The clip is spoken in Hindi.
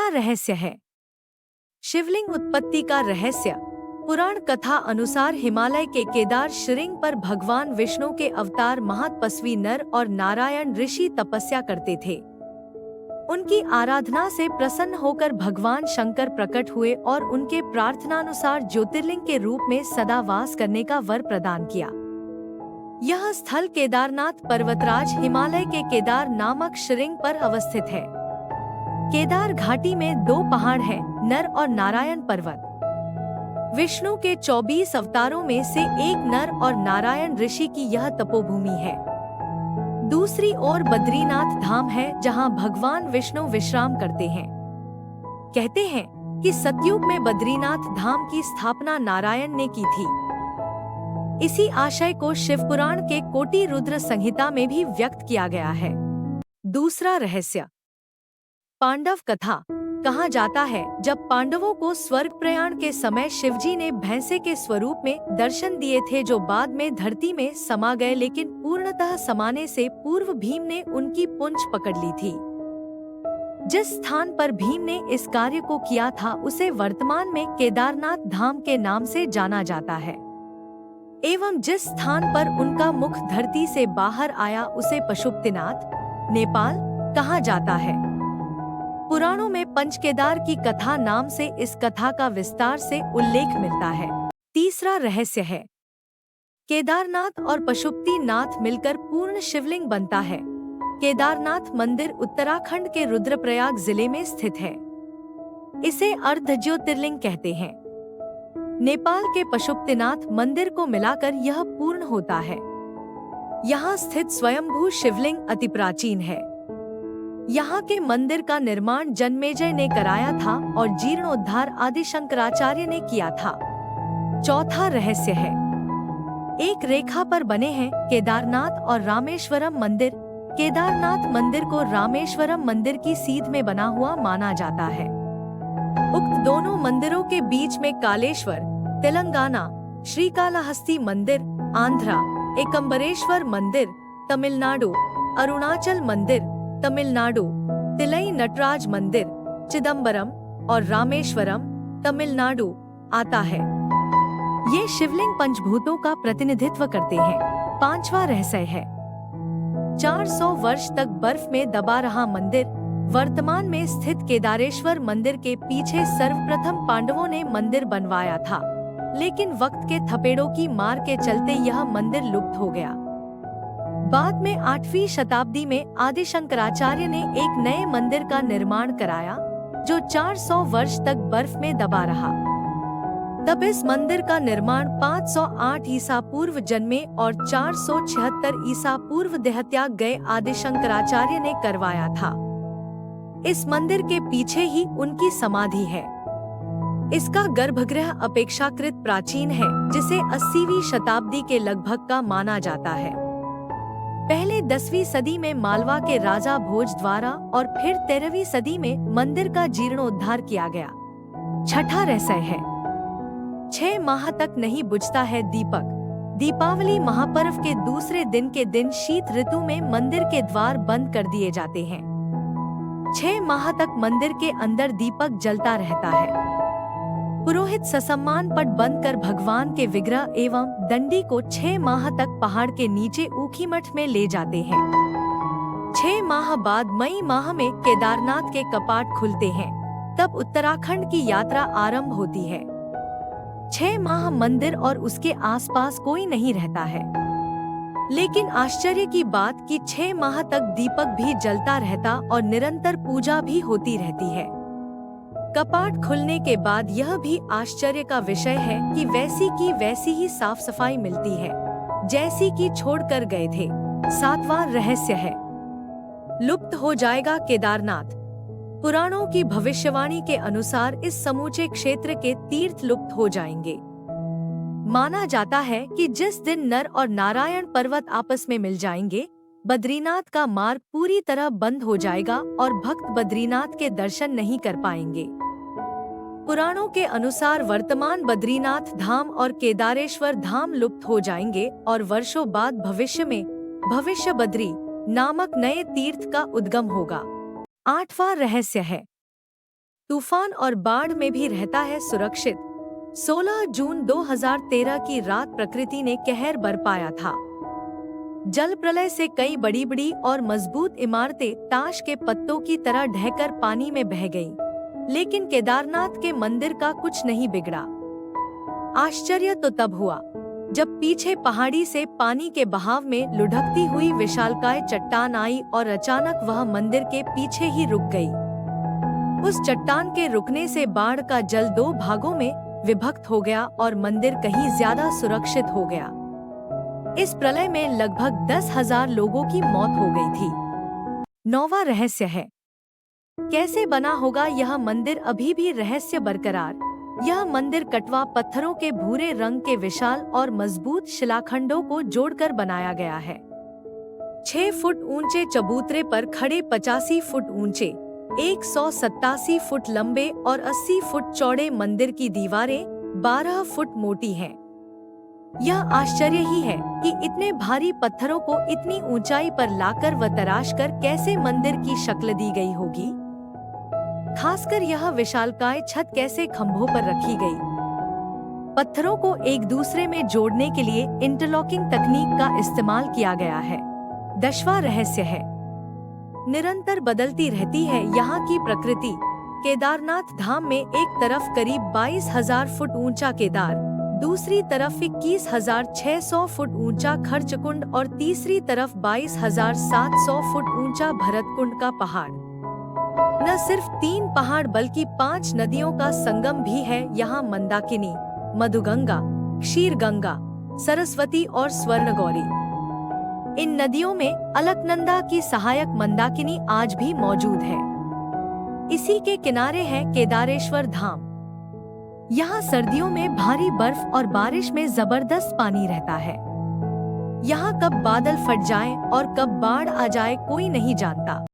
तीसरा रहस्य है शिवलिंग उत्पत्ति का रहस्य। पुराण कथा अनुसार हिमालय के केदार शिवलिंग पर भगवान विष्णु के अवतार महातपस्वी नर और नारायण ऋषि तपस्या करते थे। उनकी आराधना से प्रसन्न होकर भगवान शंकर प्रकट हुए और उनके प्रार्थनानुसार ज्योतिर्लिंग के रूप में सदा वास करने का वर प्रदान किया। यह स्थल केदारनाथ पर्वतराज हिमालय के केदार नामक शिवलिंग पर अवस्थित है। केदार घाटी में दो पहाड़ हैं, नर और नारायण पर्वत। विष्णु के 24 अवतारों में से एक नर और नारायण ऋषि की यह तपोभूमि है। दूसरी ओर बद्रीनाथ धाम है, जहां भगवान विष्णु विश्राम करते हैं। कहते हैं कि सतयुग में बद्रीनाथ धाम की स्थापना नारायण ने की थी। इसी आशय को शिवपुराण के कोटि रुद्र संहिता में भी व्यक्त किया गया है। दूसरा रहस्य पांडव कथा। कहा जाता है जब पांडवों को स्वर्ग प्रयाण के समय शिवजी ने भैंसे के स्वरूप में दर्शन दिए थे, जो बाद में धरती में समा गए, लेकिन पूर्णतः समाने से पूर्व भीम ने उनकी पूंछ पकड़ ली थी। जिस स्थान पर भीम ने इस कार्य को किया था उसे वर्तमान में केदारनाथ धाम के नाम से जाना जाता है, एवं जिस स्थान पर उनका मुख धरती से बाहर आया उसे पशुपतिनाथ, नेपाल कहा जाता है। पुराणों में पंचकेदार की कथा नाम से इस कथा का विस्तार से उल्लेख मिलता है। तीसरा रहस्य है केदारनाथ और पशुपतिनाथ मिलकर पूर्ण शिवलिंग बनता है। केदारनाथ मंदिर उत्तराखंड के रुद्रप्रयाग जिले में स्थित है। इसे अर्ध ज्योतिर्लिंग कहते हैं। नेपाल के पशुपतिनाथ मंदिर को मिलाकर यह पूर्ण होता है। यहाँ स्थित स्वयंभू शिवलिंग अति प्राचीन है। यहाँ के मंदिर का निर्माण जन्मेजय ने कराया था और जीर्णोद्धार आदि शंकराचार्य ने किया था। चौथा रहस्य है एक रेखा पर बने हैं केदारनाथ और रामेश्वरम मंदिर। केदारनाथ मंदिर को रामेश्वरम मंदिर की सीध में बना हुआ माना जाता है। उक्त दोनों मंदिरों के बीच में कालेश्वर तेलंगाना, श्रीकालाहस्ती मंदिर आंध्रा, एकम्बरेश्वर मंदिर तमिलनाडु, अरुणाचल मंदिर तमिलनाडु, तिलई नटराज मंदिर चिदम्बरम और रामेश्वरम तमिलनाडु आता है। ये शिवलिंग पंचभूतों का प्रतिनिधित्व करते हैं। पांचवा रहस्य है 400 वर्ष तक बर्फ में दबा रहा मंदिर। वर्तमान में स्थित केदारेश्वर मंदिर के पीछे सर्वप्रथम पांडवों ने मंदिर बनवाया था, लेकिन वक्त के थपेड़ों की मार के चलते यह मंदिर लुप्त हो गया। बाद में 8वीं शताब्दी में आदि शंकराचार्य ने एक नए मंदिर का निर्माण कराया, जो 400 वर्ष तक बर्फ में दबा रहा। तब इस मंदिर का निर्माण 508 ईसा पूर्व जन्मे और 476 ईसा पूर्व देहत्याग गए आदि शंकराचार्य ने करवाया था। इस मंदिर के पीछे ही उनकी समाधि है। इसका गर्भगृह अपेक्षाकृत प्राचीन है, जिसे 80वीं शताब्दी के लगभग का माना जाता है। पहले 10वीं सदी में मालवा के राजा भोज द्वारा और फिर 13वीं सदी में मंदिर का जीर्णोद्धार किया गया। छठा रहस्य है 6 माह तक नहीं बुझता है दीपक। दीपावली महापर्व के दूसरे दिन के दिन शीत ऋतु में मंदिर के द्वार बंद कर दिए जाते हैं। 6 माह तक मंदिर के अंदर दीपक जलता रहता है। पुरोहित ससम्मान पट बंद कर भगवान के विग्रह एवं दंडी को 6 माह तक पहाड़ के नीचे ऊखीमठ में ले जाते हैं। 6 माह बाद मई माह में केदारनाथ के कपाट खुलते हैं। तब उत्तराखंड की यात्रा आरंभ होती है। 6 माह मंदिर और उसके आसपास कोई नहीं रहता है, लेकिन आश्चर्य की बात कि 6 माह तक दीपक भी जलता रहता और निरंतर पूजा भी होती रहती है। कपाट खुलने के बाद यह भी आश्चर्य का विषय है कि वैसी की वैसी ही साफ सफाई मिलती है, जैसी कि छोड़कर गए थे। 7वां रहस्य है लुप्त हो जाएगा केदारनाथ। पुराणों की भविष्यवाणी के अनुसार इस समूचे क्षेत्र के तीर्थ लुप्त हो जाएंगे। माना जाता है कि जिस दिन नर और नारायण पर्वत आपस में मिल जाएंगे, बद्रीनाथ का मार्ग पूरी तरह बंद हो जाएगा और भक्त बद्रीनाथ के दर्शन नहीं कर पाएंगे। पुराणों के अनुसार वर्तमान बद्रीनाथ धाम और केदारेश्वर धाम लुप्त हो जाएंगे और वर्षों बाद भविष्य में भविष्य बद्री नामक नए तीर्थ का उद्गम होगा। 8वां रहस्य है तूफान और बाढ़ में भी रहता है सुरक्षित। 16 जून 2013 की रात प्रकृति ने कहर बरपाया था। जल प्रलय से कई बड़ी बड़ी और मजबूत इमारतें ताश के पत्तों की तरह ढहकर पानी में बह गईं। लेकिन केदारनाथ के मंदिर का कुछ नहीं बिगड़ा। आश्चर्य तो तब हुआ जब पीछे पहाड़ी से पानी के बहाव में लुढ़कती हुई विशालकाय चट्टान आई और अचानक वह मंदिर के पीछे ही रुक गई। उस चट्टान के रुकने से बाढ़ का जल दो भागों में विभक्त हो गया और मंदिर कहीं ज्यादा सुरक्षित हो गया। इस प्रलय में लगभग 10,000 लोगों की मौत हो गई थी। 9वां रहस्य है, कैसे बना होगा यह मंदिर? अभी भी रहस्य बरकरार। यह मंदिर कटवा पत्थरों के भूरे रंग के विशाल और मजबूत शिलाखंडों को जोड़कर बनाया गया है। 6 फुट ऊंचे चबूतरे पर खड़े 85 फुट ऊंचे, 187 फुट लंबे और 80 फुट चौड़े मंदिर की दीवारें 12 फुट मोटी हैं। यह आश्चर्य ही है कि इतने भारी पत्थरों को इतनी ऊंचाई पर लाकर व तराशकर कैसे मंदिर की शक्ल दी गई होगी। खासकर यह विशालकाय छत कैसे खंभों पर रखी गई। पत्थरों को एक दूसरे में जोड़ने के लिए इंटरलॉकिंग तकनीक का इस्तेमाल किया गया है। 10वां रहस्य है, निरंतर बदलती रहती है यहाँ की प्रकृति। केदारनाथ धाम में एक तरफ करीब 22,000 फुट ऊंचा केदार, दूसरी तरफ 21,600 फुट ऊंचा खर्चकुंड और तीसरी तरफ 22,700 फुट ऊंचा भरतकुंड का पहाड़। न सिर्फ 3 पहाड़ बल्कि 5 नदियों का संगम भी है यहाँ। मंदाकिनी, मधुगंगा, क्षीरगंगा, सरस्वती और स्वर्णगौरी। इन नदियों में अलकनंदा की सहायक मंदाकिनी आज भी मौजूद है। इसी के किनारे है केदारेश्वर धाम। यहाँ सर्दियों में भारी बर्फ और बारिश में जबरदस्त पानी रहता है। यहाँ कब बादल फट जाएं और कब बाढ़ आ जाए कोई नहीं जानता।